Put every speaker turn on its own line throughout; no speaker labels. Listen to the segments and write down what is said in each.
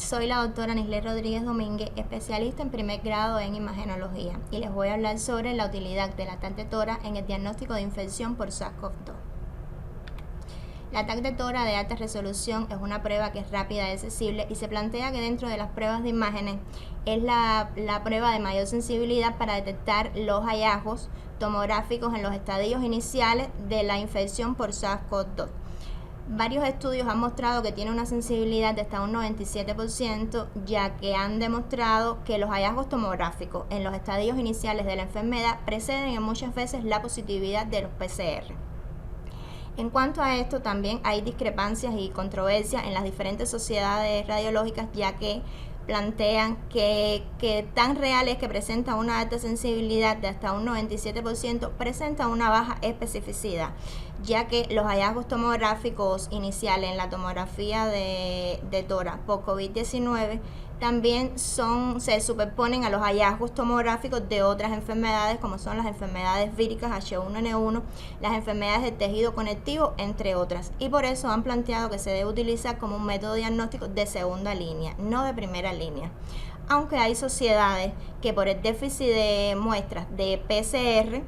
Soy la doctora Nisler Rodríguez Domínguez, especialista en primer grado en imagenología, y les voy a hablar sobre la utilidad del TAC de tora en el diagnóstico de infección por SARS-CoV-2. La TAC de tora de alta resolución es una prueba que es rápida y accesible y se plantea que dentro de las pruebas de imágenes es la prueba de mayor sensibilidad para detectar los hallazgos tomográficos en los estadios iniciales de la infección por SARS-CoV-2. Varios estudios han mostrado que tiene una sensibilidad de hasta un 97%, ya que han demostrado que los hallazgos tomográficos en los estadios iniciales de la enfermedad preceden en muchas veces la positividad de los PCR. En cuanto a esto, también hay discrepancias y controversias en las diferentes sociedades radiológicas, ya que plantean que tan real es que presenta una alta sensibilidad de hasta un 97%, presenta una baja especificidad, ya que los hallazgos tomográficos iniciales en la tomografía de tora por COVID-19 también se superponen a los hallazgos tomográficos de otras enfermedades, como son las enfermedades víricas H1N1, las enfermedades del tejido conectivo, entre otras. Y por eso han planteado que se debe utilizar como un método diagnóstico de segunda línea, no de primera línea. Aunque hay sociedades que por el déficit de muestras de PCR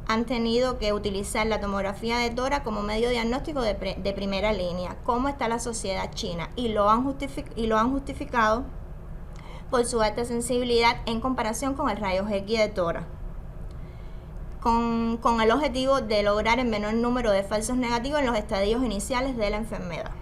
han tenido que utilizar la tomografía de tora como medio diagnóstico de primera línea, como está la sociedad china, y lo han justificado por su alta sensibilidad en comparación con el rayos X de tora, con el objetivo de lograr el menor número de falsos negativos en los estadios iniciales de la enfermedad.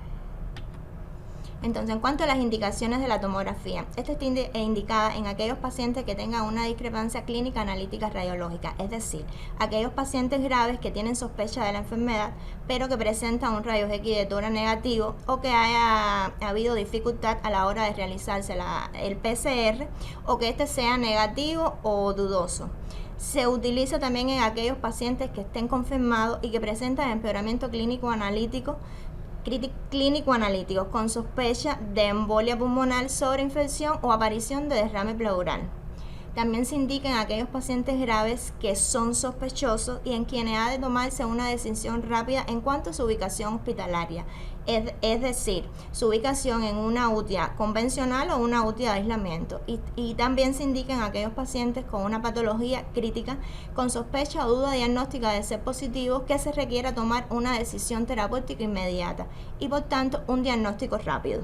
Entonces, en cuanto a las indicaciones de la tomografía, esta está indicada en aquellos pacientes que tengan una discrepancia clínica analítica radiológica, es decir, aquellos pacientes graves que tienen sospecha de la enfermedad, pero que presentan un rayos X de tora negativo o que haya habido dificultad a la hora de realizarse el PCR o que este sea negativo o dudoso. Se utiliza también en aquellos pacientes que estén confirmados y que presentan empeoramiento clínico-analítico con sospecha de embolia pulmonar, sobreinfección o aparición de derrame pleural. También se indica en aquellos pacientes graves que son sospechosos y en quienes ha de tomarse una decisión rápida en cuanto a su ubicación hospitalaria, es decir, su ubicación en una UTI convencional o una UTI de aislamiento. Y también se indica en aquellos pacientes con una patología crítica, con sospecha o duda diagnóstica de ser positivos, que se requiera tomar una decisión terapéutica inmediata y por tanto un diagnóstico rápido.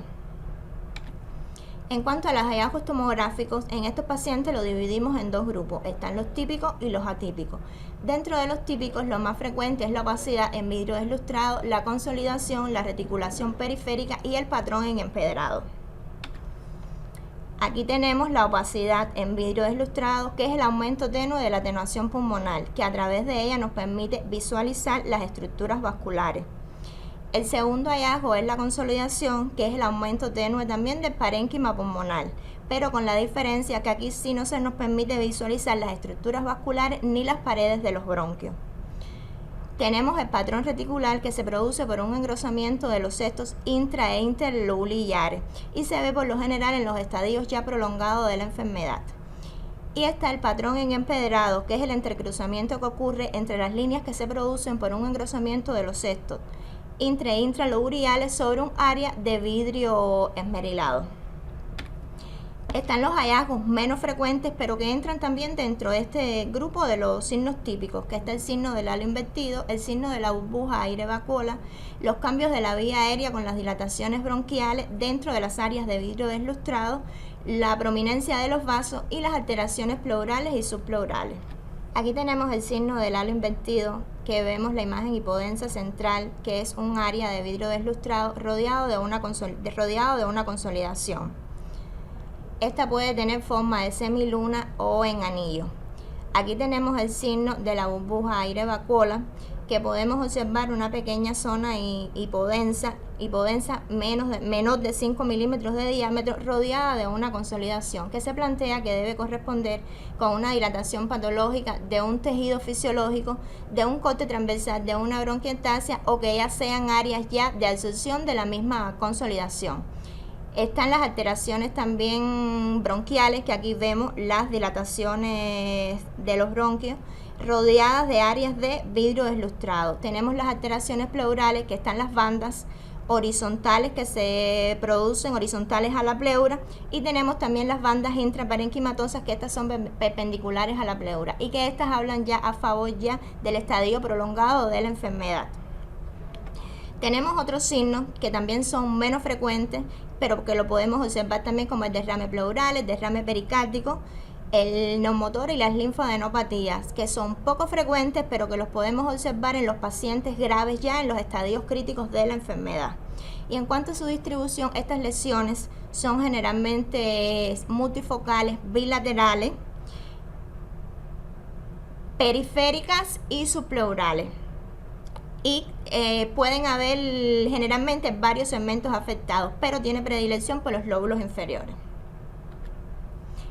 En cuanto a los hallazgos tomográficos, en estos pacientes los dividimos en dos grupos, están los típicos y los atípicos. Dentro de los típicos, lo más frecuente es la opacidad en vidrio deslustrado, la consolidación, la reticulación periférica y el patrón en empedrado. Aquí tenemos la opacidad en vidrio deslustrado, que es el aumento tenue de la atenuación pulmonar, que a través de ella nos permite visualizar las estructuras vasculares. El segundo hallazgo es la consolidación, que es el aumento tenue también del parénquima pulmonar, pero con la diferencia que aquí sí no se nos permite visualizar las estructuras vasculares ni las paredes de los bronquios. Tenemos el patrón reticular, que se produce por un engrosamiento de los cestos intra e interlobulillares y se ve por lo general en los estadios ya prolongados de la enfermedad. Y está el patrón en empedrado, que es el entrecruzamiento que ocurre entre las líneas que se producen por un engrosamiento de los cestos intraloburiales sobre un área de vidrio esmerilado. Están los hallazgos menos frecuentes, pero que entran también dentro de este grupo de los signos típicos, que está el signo del halo invertido, el signo de la burbuja aire-vacuola, los cambios de la vía aérea con las dilataciones bronquiales dentro de las áreas de vidrio deslustrado, la prominencia de los vasos y las alteraciones pleurales y subpleurales. Aquí tenemos el signo del halo invertido, que vemos la imagen hipodensa central, que es un área de vidrio deslustrado rodeado de una consolidación. Esta puede tener forma de semiluna o en anillo. Aquí tenemos el signo de la burbuja aire-vacuola, que podemos observar una pequeña zona hipodensa menor de 5 milímetros de diámetro, rodeada de una consolidación, que se plantea que debe corresponder con una dilatación patológica de un tejido fisiológico, de un corte transversal, de una bronquiectasia, o que ya sean áreas ya de absorción de la misma consolidación. Están las alteraciones también bronquiales, que aquí vemos las dilataciones de los bronquios rodeadas de áreas de vidrio deslustrado. Tenemos las alteraciones pleurales, que están las bandas horizontales que se producen, horizontales a la pleura, y tenemos también las bandas intraparenquimatosas, que estas son perpendiculares a la pleura y que estas hablan ya a favor ya del estadio prolongado de la enfermedad. Tenemos otros signos que también son menos frecuentes, pero que lo podemos observar también, como el derrame pleural, el derrame pericárdico, el neumotor y las linfadenopatías, que son poco frecuentes, pero que los podemos observar en los pacientes graves ya en los estadios críticos de la enfermedad. Y en cuanto a su distribución, estas lesiones son generalmente multifocales, bilaterales, periféricas y subpleurales. Y pueden haber generalmente varios segmentos afectados, pero tiene predilección por los lóbulos inferiores.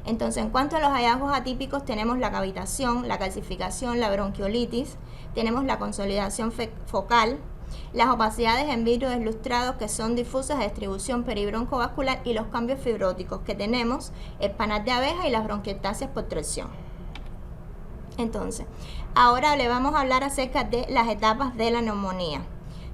Entonces, en cuanto a los hallazgos atípicos, tenemos la cavitación, la calcificación, la bronquiolitis, tenemos la consolidación focal, las opacidades en vidrio deslustrados que son difusas de distribución peribroncovascular y los cambios fibróticos que tenemos, el panal de abeja y las bronquiectasias por tracción. Entonces, ahora le vamos a hablar acerca de las etapas de la neumonía.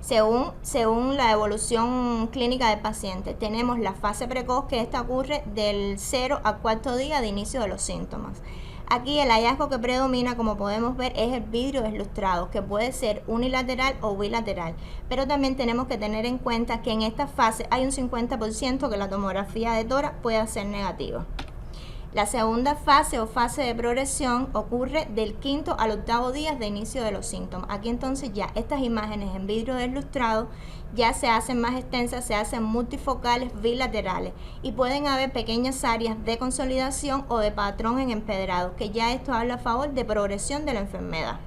Según la evolución clínica del paciente, tenemos la fase precoz, que esta ocurre del 0 al 4.º día de inicio de los síntomas. Aquí el hallazgo que predomina, como podemos ver, es el vidrio deslustrado, que puede ser unilateral o bilateral, pero también tenemos que tener en cuenta que en esta fase hay un 50% que la tomografía de tórax puede ser negativa. La segunda fase o fase de progresión ocurre del 5.º al 8.º día de inicio de los síntomas. Aquí entonces ya estas imágenes en vidrio deslustrado ya se hacen más extensas, se hacen multifocales bilaterales y pueden haber pequeñas áreas de consolidación o de patrón en empedrado, que ya esto habla a favor de progresión de la enfermedad.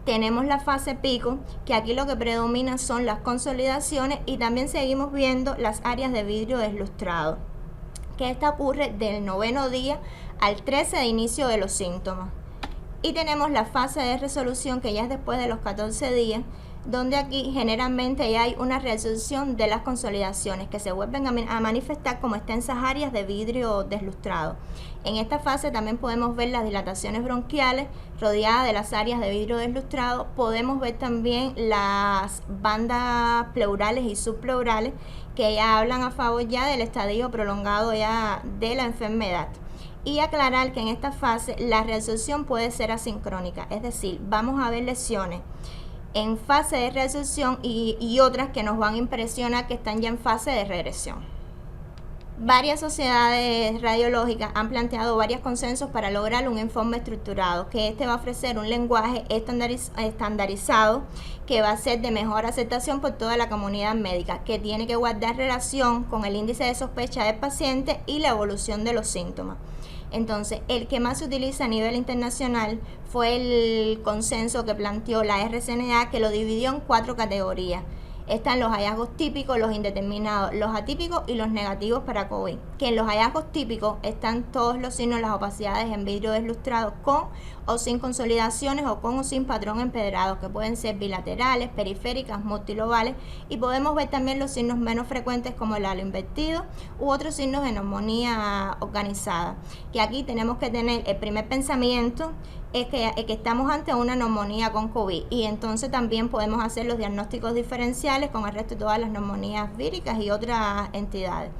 Tenemos la fase pico, que aquí lo que predomina son las consolidaciones, y también seguimos viendo las áreas de vidrio deslustrado, que esta ocurre del 9.º día al 13 de inicio de los síntomas. Y tenemos la fase de resolución, que ya es después de los 14 días, donde aquí generalmente ya hay una resolución de las consolidaciones que se vuelven a manifestar como extensas áreas de vidrio deslustrado. En esta fase también podemos ver las dilataciones bronquiales rodeadas de las áreas de vidrio deslustrado. Podemos ver también las bandas pleurales y subpleurales, que ya hablan a favor ya del estadio prolongado ya de la enfermedad. Y aclarar que en esta fase la reabsorción puede ser asincrónica, es decir, vamos a ver lesiones en fase de reabsorción y otras que nos van a impresionar que están ya en fase de regresión. Varias sociedades radiológicas han planteado varios consensos para lograr un informe estructurado, que este va a ofrecer un lenguaje estandarizado que va a ser de mejor aceptación por toda la comunidad médica, que tiene que guardar relación con el índice de sospecha del paciente y la evolución de los síntomas. Entonces, el que más se utiliza a nivel internacional fue el consenso que planteó la RCNA, que lo dividió en 4 categorías. Están los hallazgos típicos, los indeterminados, los atípicos y los negativos para COVID. Que en los hallazgos típicos están todos los signos, las opacidades en vidrio deslustrado con o sin consolidaciones, o con o sin patrón empedrado, que pueden ser bilaterales, periféricas, multilobales, y podemos ver también los signos menos frecuentes como el halo invertido u otros signos de neumonía organizada. Que aquí tenemos que tener el primer pensamiento es que estamos ante una neumonía con COVID, y entonces también podemos hacer los diagnósticos diferenciales con el resto de todas las neumonías víricas y otras entidades.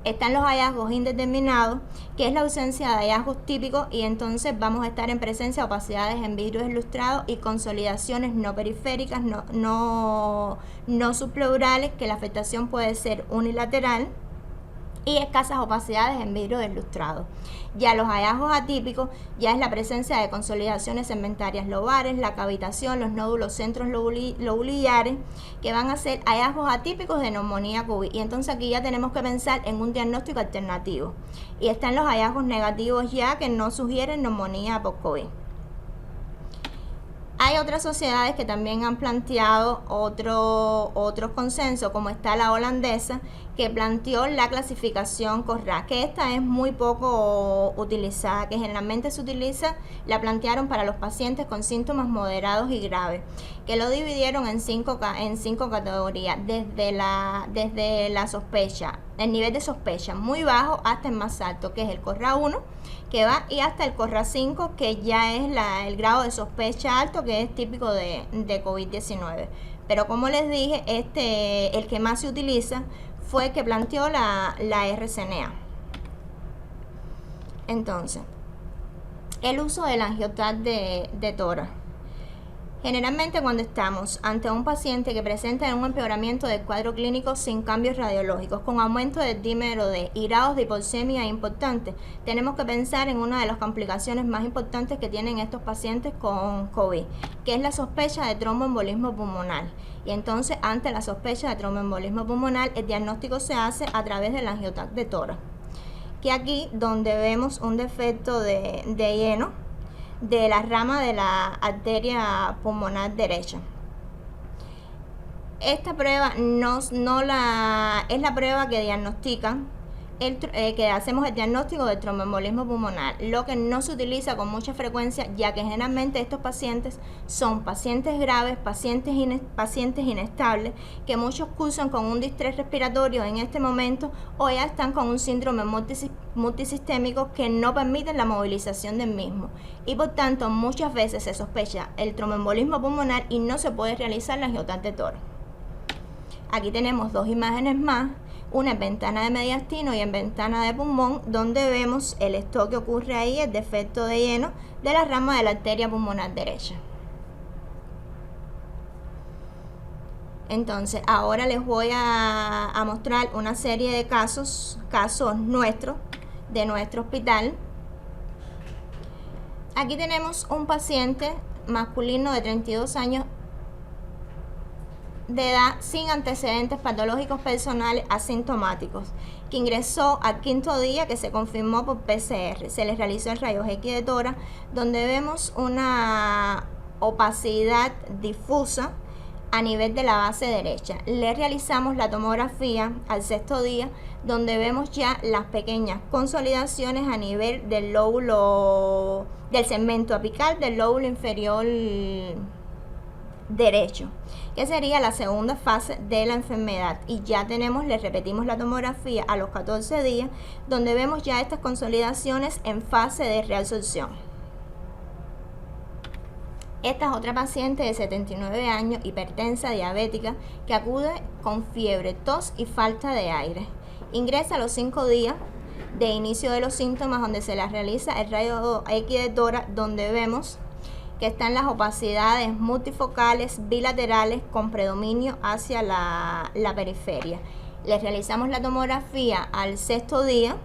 Están los hallazgos indeterminados, que es la ausencia de hallazgos típicos, y entonces vamos a estar en presencia de opacidades en vidrio deslustrado y consolidaciones no periféricas, no subpleurales, que la afectación puede ser unilateral, y escasas opacidades en vidrio deslustrado. Ya los hallazgos atípicos ya es la presencia de consolidaciones segmentarias lobares, la cavitación, los nódulos centros lobuliares, que van a ser hallazgos atípicos de neumonía COVID. Y entonces aquí ya tenemos que pensar en un diagnóstico alternativo. Y están los hallazgos negativos ya, que no sugieren neumonía por COVID. Hay otras sociedades que también han planteado otros consensos, como está la holandesa, que planteó la clasificación CORRA, que esta es muy poco utilizada, que generalmente se utiliza, la plantearon para los pacientes con síntomas moderados y graves, que lo dividieron en cinco categorías, desde la sospecha, el nivel de sospecha muy bajo hasta el más alto, que es el CORRA 1, que va, y hasta el CORRA 5, que ya es el grado de sospecha alto, que es típico de COVID-19. Pero como les dije, el que más se utiliza fue el que planteó la RCNA. Entonces, el uso del angioTAC de tórax. Generalmente cuando estamos ante un paciente que presenta un empeoramiento del cuadro clínico sin cambios radiológicos, con aumento del dímero D y grados de hipoxemia importantes, tenemos que pensar en una de las complicaciones más importantes que tienen estos pacientes con COVID, que es la sospecha de tromboembolismo pulmonar. Y entonces, ante la sospecha de tromboembolismo pulmonar, el diagnóstico se hace a través del angioTAC de tórax. Que aquí, donde vemos un defecto de lleno de la rama de la arteria pulmonar derecha. Esta prueba es la prueba que diagnostica, que hacemos el diagnóstico del tromboembolismo pulmonar, lo que no se utiliza con mucha frecuencia, ya que generalmente estos pacientes son pacientes graves, pacientes inestables, que muchos cursan con un distrés respiratorio en este momento o ya están con un síndrome multisistémico que no permiten la movilización del mismo, y por tanto muchas veces se sospecha el tromboembolismo pulmonar y no se puede realizar la angioTAC de tórax. Aquí tenemos dos imágenes más, una en ventana de mediastino y en ventana de pulmón, donde vemos el esto que ocurre ahí, el defecto de lleno de la rama de la arteria pulmonar derecha. Entonces, ahora les voy a mostrar una serie de casos nuestros, de nuestro hospital. Aquí tenemos un paciente masculino de 32 años de edad sin antecedentes patológicos personales asintomáticos, que ingresó al 5º día, que se confirmó por PCR. Se les realizó el rayos X de tórax, donde vemos una opacidad difusa a nivel de la base derecha. Le realizamos la tomografía al 6º día, donde vemos ya las pequeñas consolidaciones a nivel del lóbulo, del segmento apical del lóbulo inferior derecho, que sería la segunda fase de la enfermedad. Y ya le repetimos la tomografía a los 14 días, donde vemos ya estas consolidaciones en fase de reabsorción. Esta es otra paciente de 79 años, hipertensa, diabética, que acude con fiebre, tos y falta de aire. Ingresa a los 5 días de inicio de los síntomas, donde se les realiza el rayo X de tórax, donde vemos que están las opacidades multifocales bilaterales con predominio hacia la periferia. Les realizamos la tomografía al 6º día,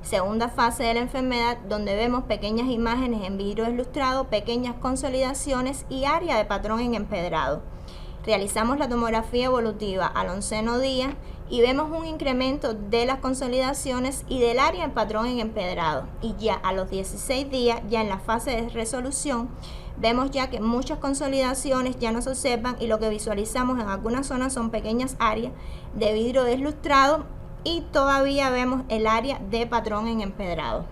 segunda fase de la enfermedad, donde vemos pequeñas imágenes en vidrio deslustrado, pequeñas consolidaciones y área de patrón en empedrado. Realizamos la tomografía evolutiva al 11º día y vemos un incremento de las consolidaciones y del área en patrón en empedrado. Y ya a los 16 días, ya en la fase de resolución, vemos ya que muchas consolidaciones ya no se observan y lo que visualizamos en algunas zonas son pequeñas áreas de vidrio deslustrado y todavía vemos el área de patrón en empedrado.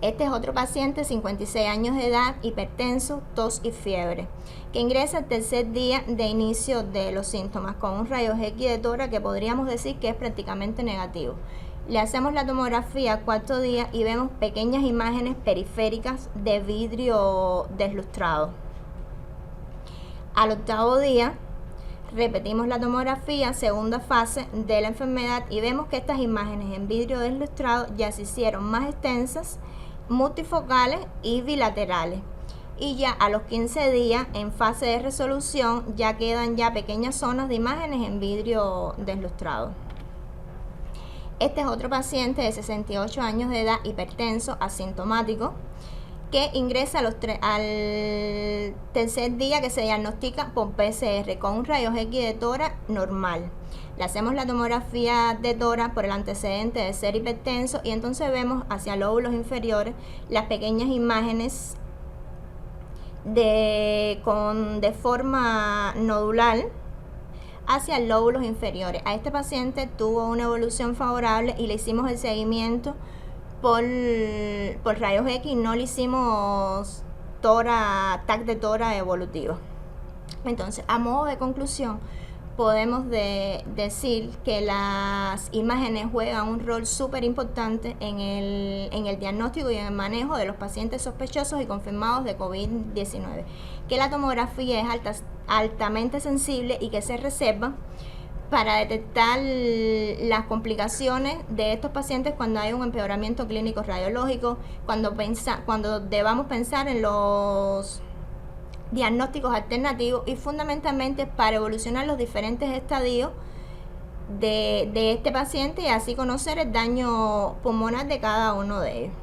Este es otro paciente, 56 años de edad, hipertenso, tos y fiebre, que ingresa el 3er día de inicio de los síntomas con un rayos X de tórax que podríamos decir que es prácticamente negativo. Le hacemos la tomografía al 4º día y vemos pequeñas imágenes periféricas de vidrio deslustrado. Al 8º día repetimos la tomografía, segunda fase de la enfermedad, y vemos que estas imágenes en vidrio deslustrado ya se hicieron más extensas, multifocales y bilaterales. Y ya a los 15 días, en fase de resolución, ya quedan ya pequeñas zonas de imágenes en vidrio deslustrado. Este es otro paciente de 68 años de edad, hipertenso, asintomático, que ingresa al 3er día, que se diagnostica por PCR con un rayos X de tórax normal. Le hacemos la tomografía de tórax por el antecedente de ser hipertenso y entonces vemos hacia lóbulos inferiores las pequeñas imágenes de forma nodular hacia lóbulos inferiores. A este paciente tuvo una evolución favorable y le hicimos el seguimiento por rayos X, no le hicimos TAC de tora evolutivo. Entonces, a modo de conclusión, podemos decir que las imágenes juegan un rol súper importante en el diagnóstico y en el manejo de los pacientes sospechosos y confirmados de COVID-19, que la tomografía es altamente sensible y que se reserva para detectar las complicaciones de estos pacientes cuando hay un empeoramiento clínico radiológico, cuando debamos pensar en los diagnósticos alternativos y fundamentalmente para evolucionar los diferentes estadios de este paciente y así conocer el daño pulmonar de cada uno de ellos.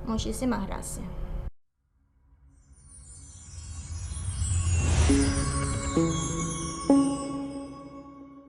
Muchísimas gracias.